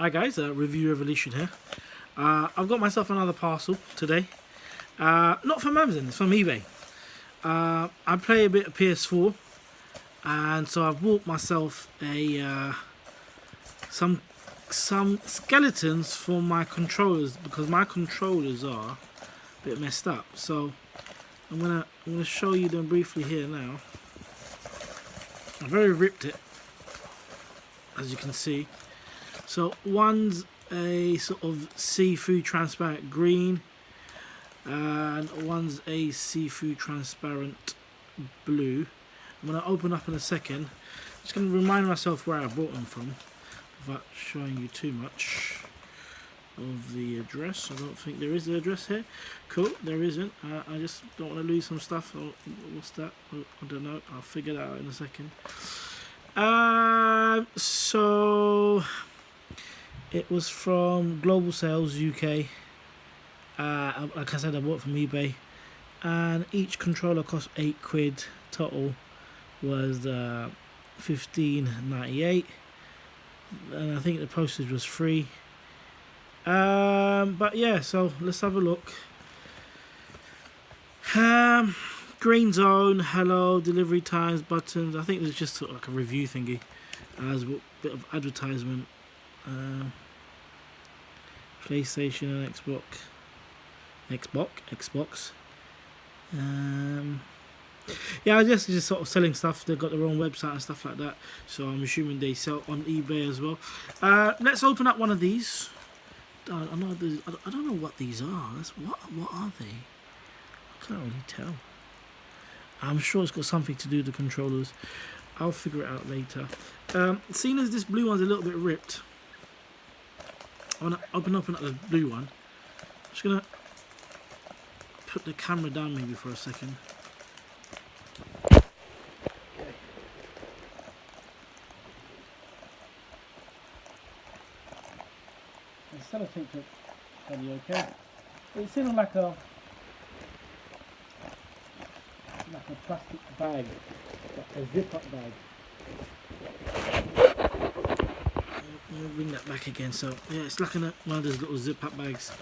Hi guys, Review Revolution here. I've got myself another parcel today. Not from Amazon, it's from eBay. I play a bit of PS4, and so I've bought myself a some skeletons for my controllers because my controllers are a bit messed up. So I'm gonna show you them briefly here now. I've already ripped it, as you can see. So one's a sort of see-through transparent green, and one's a see-through transparent blue. I'm going to open up in a second. Just going to remind myself where I bought them from without showing you too much of the address. I don't think there is the address here. Cool, there isn't. I just don't want to lose some stuff. Oh, what's that? Oh, I don't know. I'll figure that out in a second. So it was from Global Sales UK. Like I said, I bought it from eBay, and each controller cost £8. Total was $15.98, and I think the postage was free. But yeah, so let's have a look. Green zone, hello, delivery times, buttons. I think it's just sort of like a review thingy. There's a bit of advertisement. PlayStation and Xbox. Yeah, I guess it's just sort of selling stuff. They've got their own website and stuff like that. So I'm assuming they sell on eBay as well. Let's open up one of these. I don't know what these are. What are they? I can't really tell. I'm sure it's got something to do with the controllers. I'll figure it out later. Seeing as this blue one's a little bit ripped, I want to open up the blue one. I'm just going to put the camera down maybe for a second. Okay. The cellotape looks fairly okay. It's in like a plastic bag, like a zip-up bag. I'll bring that back again. So yeah, it's like one of those little zip-up bags.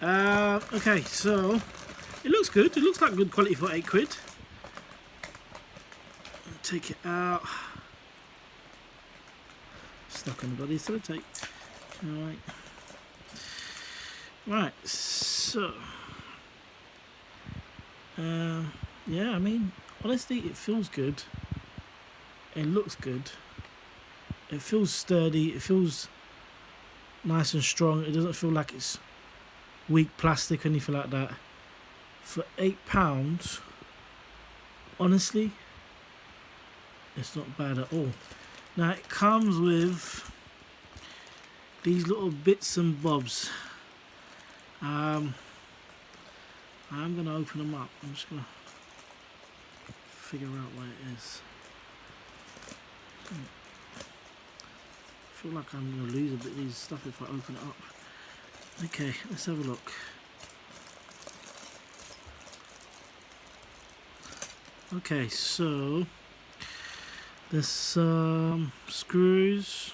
Okay, so it looks good. It looks like good quality for £8. Take it out. Stuck on the body, sellotape. Alright. Right, so yeah, I mean, honestly, it feels good. It looks good. It feels sturdy. It feels nice and strong. It doesn't feel like it's weak plastic or anything like that. For £8, honestly, it's not bad at all. Now it comes with these little bits and bobs. I'm gonna open them up. I'm just gonna figure out what it is. I feel like I'm gonna lose a bit of these stuff if I open it up. Okay, let's have a look. Okay, so there's some screws.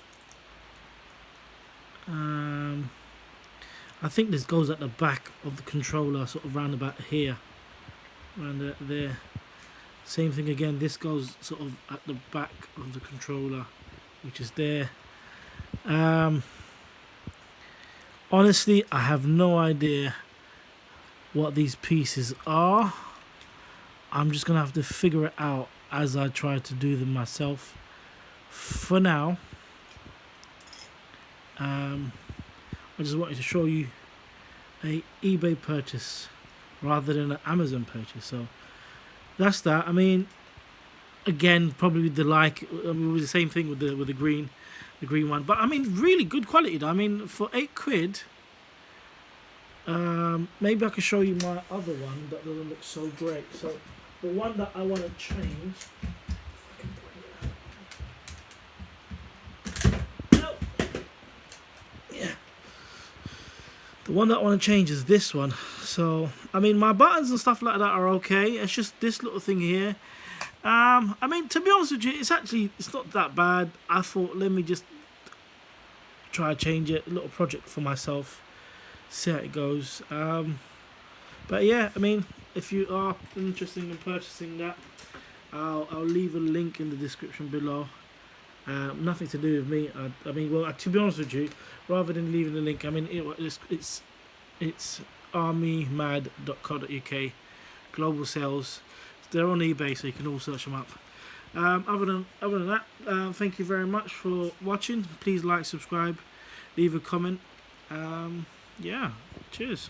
I think this goes at the back of the controller, sort of round about here, around there. Same thing again, this goes sort of at the back of the controller, which is there. Honestly, I have no idea what these pieces are. I'm just gonna have to figure it out as I try to do them myself. For now, I just wanted to show you a eBay purchase rather than an Amazon purchase. So that's that. I mean, again, probably the the same thing with the green one. But I mean, really good quality. I mean, for £8, maybe I could show you my other one that doesn't look so great. So the one that I want to change. The one that I want to change is this one. So, I mean, my buttons and stuff like that are okay. It's just this little thing here. I mean, to be honest with you, it's not that bad. I thought, let me just try to change it. A little project for myself. See how it goes. But yeah, I mean, if you are interested in purchasing that, I'll leave a link in the description below. Nothing to do with me. I mean, well, to be honest with you, rather than leaving the link, I mean, it's armymad.co.uk, global sales. They're on eBay, so you can all search them up. Other than that, thank you very much for watching. Please like, subscribe, leave a comment. Yeah, cheers.